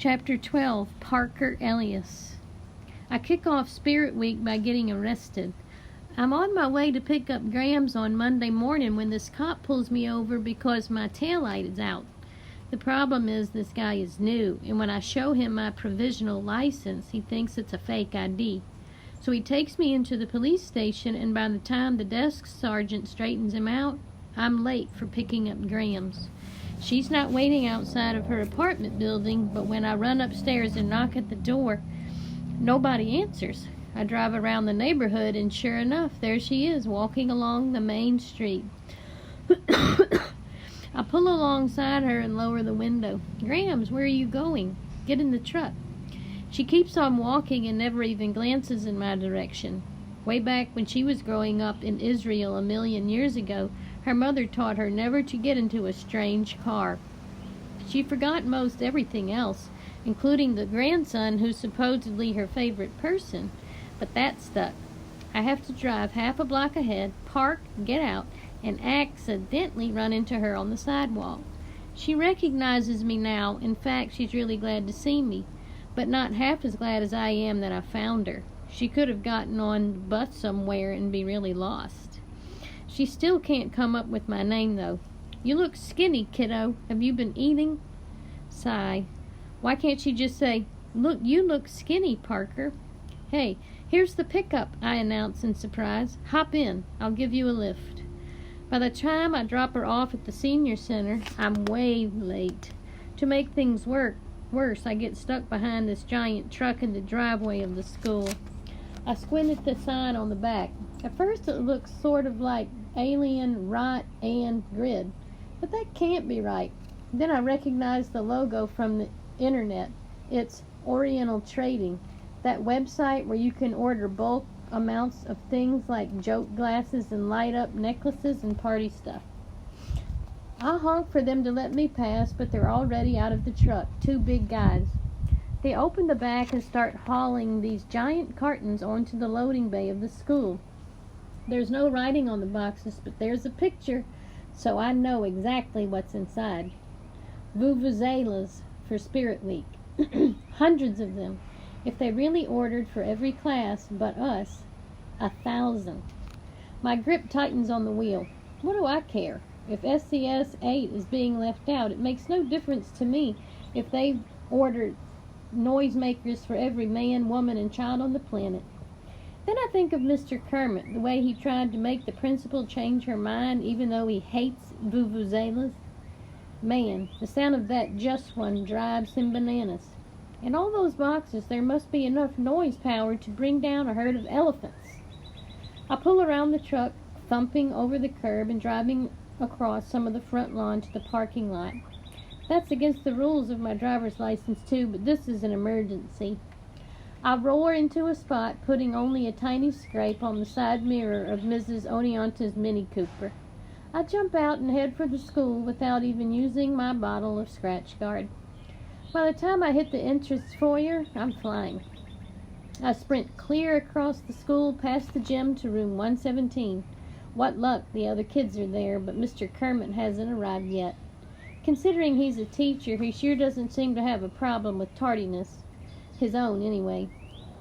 Chapter 12, Parker Elias. I kick off Spirit Week by getting arrested. I'm on my way to pick up Grams on Monday morning when this cop pulls me over because my taillight is out. The problem is this guy is new, and when I show him my provisional license, he thinks it's a fake ID. So he takes me into the police station, and by the time the desk sergeant straightens him out, I'm late for picking up Grams. She's not waiting outside of her apartment building, but when I run upstairs and knock at the door, nobody answers. I drive around the neighborhood, and sure enough, there she is, walking along the main street. I pull alongside her and lower the window. "Grams, where are you going? Get in the truck." She keeps on walking and never even glances in my direction. Way back when she was growing up in Israel 1,000,000 years ago, her mother taught her never to get into a strange car. She forgot most everything else, including the grandson who's supposedly her favorite person, but that stuck. I have to drive half a block ahead, park, get out, and accidentally run into her on the sidewalk. She recognizes me now. In fact, she's really glad to see me, but not half as glad as I am that I found her. She could have gotten on the bus somewhere and be really lost. She still can't come up with my name, though. "You look skinny, kiddo. Have you been eating?" Sigh. Why can't she just say, "Look, you look skinny, Parker." "Hey, here's the pickup," I announce in surprise. "Hop in. I'll give you a lift." By the time I drop her off at the senior center, I'm way late. To make things worse, I get stuck behind this giant truck in the driveway of the school. I squint at the sign on the back. At first it looks sort of like Alien Right and Grid, but that can't be right. Then I recognize the logo from the internet. It's Oriental Trading, that website where you can order bulk amounts of things like joke glasses and light up necklaces and party stuff. I honk for them to let me pass, but they're already out of the truck, two big guys. They open the back and start hauling these giant cartons onto the loading bay of the school. There's no writing on the boxes, but there's a picture, so I know exactly what's inside. Vuvuzelas for Spirit Week. Hundreds of them. If they really ordered for every class but us, 1,000. My grip tightens on the wheel. What do I care? If SCS 8 is being left out, it makes no difference to me if they've ordered noisemakers for every man, woman, and child on the planet. Then I think of Mr. Kermit, the way he tried to make the principal change her mind even though he hates vuvuzelas. Man, the sound of that just one drives him bananas. In all those boxes, there must be enough noise power to bring down a herd of elephants. I pull around the truck, thumping over the curb and driving across some of the front lawn to the parking lot. That's against the rules of my driver's license too, but this is an emergency. I roar into a spot, putting only a tiny scrape on the side mirror of Mrs. Oneonta's Mini Cooper. I jump out and head for the school without even using my bottle of Scratch Guard. By the time I hit the entrance foyer, I'm flying. I sprint clear across the school, past the gym to room 117. What luck, the other kids are there, but Mr. Kermit hasn't arrived yet. Considering he's a teacher, he sure doesn't seem to have a problem with tardiness. His own, anyway.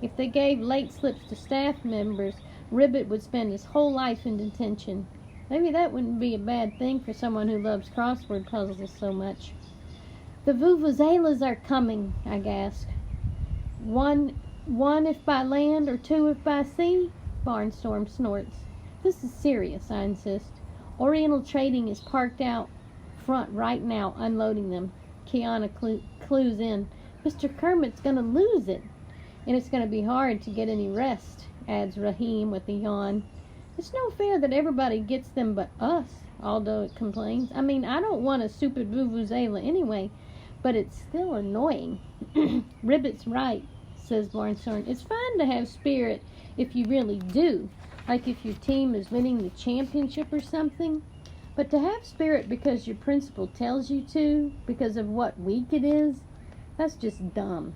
If they gave late slips to staff members, Ribbit would spend his whole life in detention. Maybe that wouldn't be a bad thing for someone who loves crossword puzzles so much. "The vuvuzelas are coming," I gasp. One if by land or two if by sea?" Barnstorm snorts. "This is serious," I insist. "Oriental Trading is parked out front right now, unloading them." Kiana clues in. "Mr. Kermit's going to lose it. And it's going to be hard to get any rest," adds Raheem with a yawn. "It's no fair that everybody gets them but us," Aldo complains. "I mean, I don't want a stupid vuvuzela anyway, but it's still annoying." "Ribbit's right," says Barnstorm. "It's fine to have spirit if you really do, like if your team is winning the championship or something. But to have spirit because your principal tells you to, because of what week it is, that's just dumb."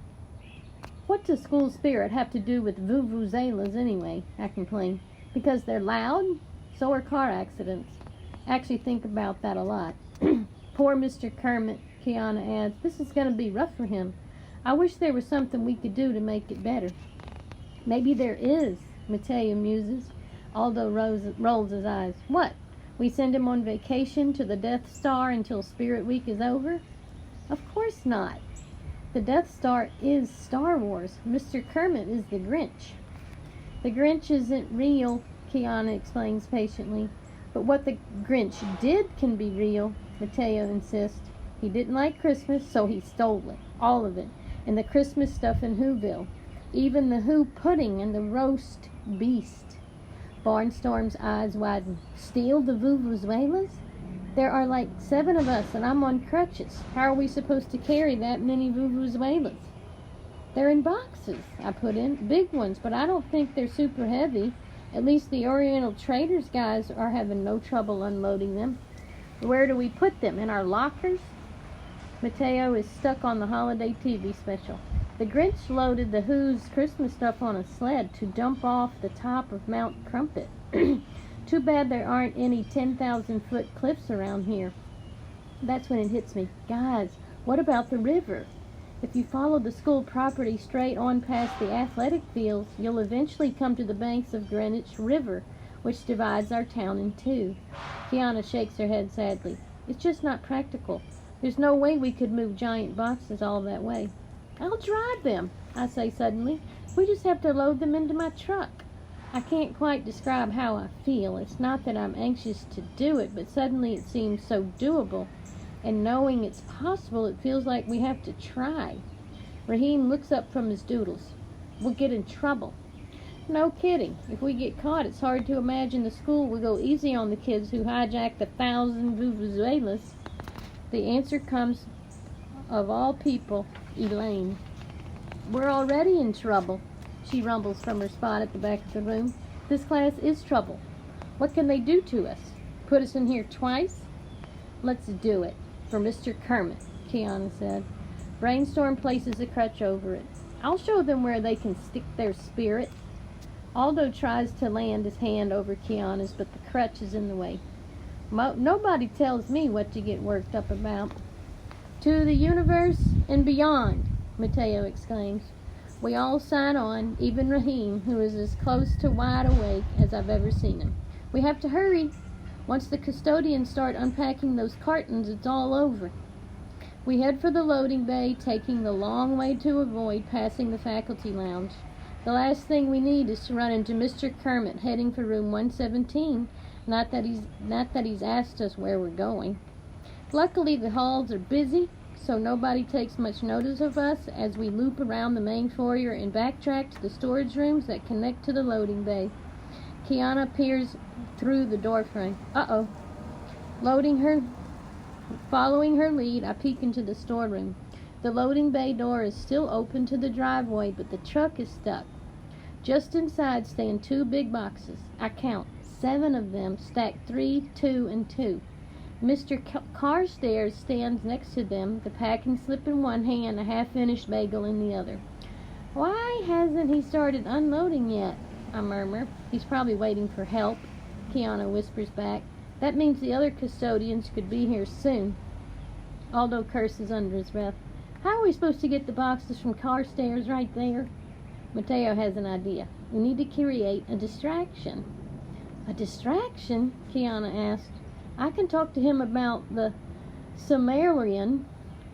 "What does school spirit have to do with vuvuzelas anyway?" I complain. "Because they're loud? So are car accidents." I actually think about that a lot. "Poor Mr. Kermit," Kiana adds. "This is going to be rough for him. I wish there was something we could do to make it better. Maybe there is, Mateo muses. Aldo rolls his eyes. What? We send him on vacation to the Death Star until Spirit Week is over? Of course not. The Death Star is Star Wars. Mr. Kermit is the Grinch. The Grinch isn't real, Kiana explains patiently. But what the Grinch did can be real, Mateo insists. He didn't like Christmas, so he stole it. All of it. And the Christmas stuff in Whoville. Even the Who pudding and the roast beast. Barnstorm's eyes widen. Steal the vuvuzelas? There are like 7 of us, and I'm on crutches. How are we supposed to carry that many vuvuzelas? They're in boxes, I put in. Big ones, but I don't think they're super heavy. At least the Oriental Traders guys are having no trouble unloading them. Where do we put them? In our lockers? Mateo is stuck on the holiday TV special. The Grinch loaded the Who's Christmas stuff on a sled to dump off the top of Mount Crumpet. Too bad there aren't any 10,000-foot cliffs around here. That's when it hits me. Guys, what about the river? If you follow the school property straight on past the athletic fields, you'll eventually come to the banks of Greenwich River, which divides our town in two. Kiana shakes her head sadly. It's just not practical. There's no way we could move giant boxes all that way. I'll drive them, I say suddenly. We just have to load them into my truck. I can't quite describe how I feel. It's not that I'm anxious to do it, but suddenly it seems so doable. And knowing it's possible, it feels like we have to try. Raheem looks up from his doodles. We'll get in trouble. No kidding. If we get caught, it's hard to imagine the school will go easy on the kids who hijacked 1,000 vuvuzelas. The answer comes, of all people, Elaine. We're already in trouble, she rumbles from her spot at the back of the room. This class is trouble. What can they do to us? Put us in here twice? Let's do it. For Mr. Kermit, Kiana said. Brainstorm places a crutch over it. I'll show them where they can stick their spirit. Aldo tries to land his hand over Kiana's, but the crutch is in the way. Nobody tells me what to get worked up about. To the universe and beyond, Mateo exclaims. We all sign on, even Raheem, who is as close to wide awake as I've ever seen him. We have to hurry. Once the custodians start unpacking those cartons, it's all over. We head for the loading bay, taking the long way to avoid passing the faculty lounge. The last thing we need is to run into Mr. Kermit heading for room 117, not that he's asked us where we're going. Luckily, the halls are busy, so nobody takes much notice of us as we loop around the main foyer and backtrack to the storage rooms that connect to the loading bay. Kiana peers through the doorframe. Uh-oh. Following her lead, I peek into the storeroom. The loading bay door is still open to the driveway, but the truck is stuck. Just inside stand 2 big boxes. I count 7 of them, stacked 3, 2, and 2. Mr. Carstairs stands next to them, the packing slip in one hand, a half-finished bagel in the other. Why hasn't he started unloading yet? I murmur. He's probably waiting for help, Kiana whispers back. That means the other custodians could be here soon. Aldo curses under his breath. How are we supposed to get the boxes from Carstairs right there? Mateo has an idea. We need to create a distraction. A distraction? Kiana asked. I can talk to him about the Silmarillion,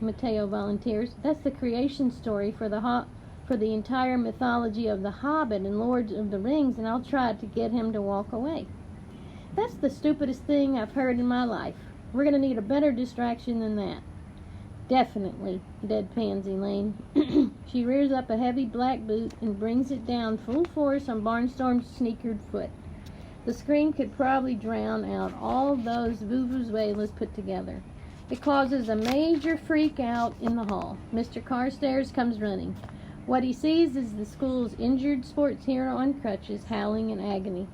Mateo volunteers. That's the creation story for the entire mythology of the Hobbit and Lord of the Rings, and I'll try to get him to walk away. That's the stupidest thing I've heard in my life. We're going to need a better distraction than that. Definitely, deadpans Elaine. She rears up a heavy black boot and brings it down full force on Barnstorm's sneakered foot. The scream could probably drown out all those vuvuzelas put together. It causes a major freak out in the hall. Mr. Carstairs comes running. What he sees is the school's injured sports hero on crutches, howling in agony.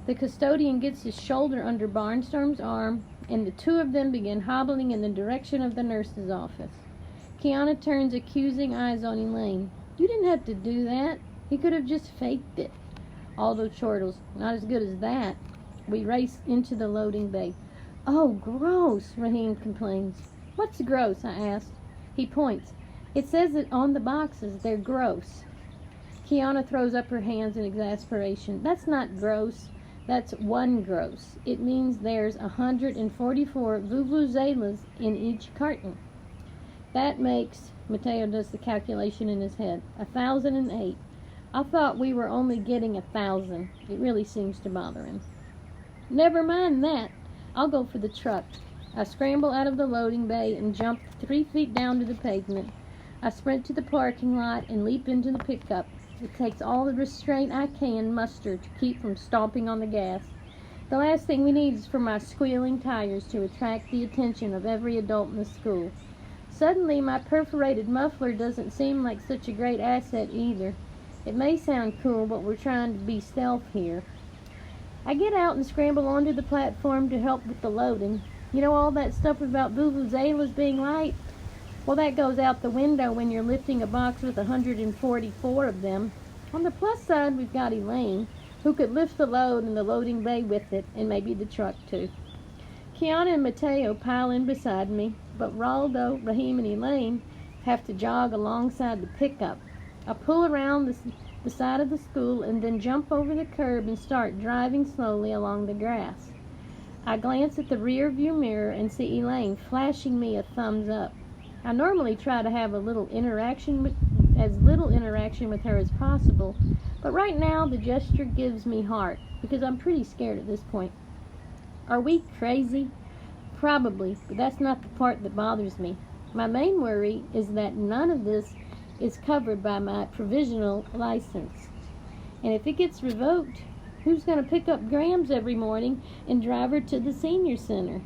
The custodian gets his shoulder under Barnstorm's arm, and the 2 of them begin hobbling in the direction of the nurse's office. Kiana turns accusing eyes on Elaine. You didn't have to do that. He could have just faked it. Aldo chortles. Not as good as that. We race into the loading bay. Oh, gross, Raheem complains. What's gross? I asked. He points. It says that on the boxes they're gross. Kiana throws up her hands in exasperation. That's not gross. That's one gross. It means there's 144 vuvuzelas in each carton. That makes, Mateo does the calculation in his head, 1,008. I thought we were only getting 1,000. It really seems to bother him. Never mind that. I'll go for the truck. I scramble out of the loading bay and jump 3 feet down to the pavement. I sprint to the parking lot and leap into the pickup. It takes all the restraint I can muster to keep from stomping on the gas. The last thing we need is for my squealing tires to attract the attention of every adult in the school. Suddenly, my perforated muffler doesn't seem like such a great asset either. It may sound cool, but we're trying to be stealth here. I get out and scramble onto the platform to help with the loading. You know all that stuff about vuvuzelas being light? Well, that goes out the window when you're lifting a box with 144 of them. On the plus side, we've got Elaine, who could lift the load in the loading bay with it, and maybe the truck too. Kiana and Mateo pile in beside me, but Raldo, Raheem, and Elaine have to jog alongside the pickup. I pull around the side of the school and then jump over the curb and start driving slowly along the grass. I glance at the rear view mirror and see Elaine flashing me a thumbs up. I normally try to have as little interaction with her as possible, but right now the gesture gives me heart because I'm pretty scared at this point. Are we crazy? Probably, but that's not the part that bothers me. My main worry is that none of this is covered by my provisional license. And if it gets revoked, who's going to pick up Grams every morning and drive her to the senior center?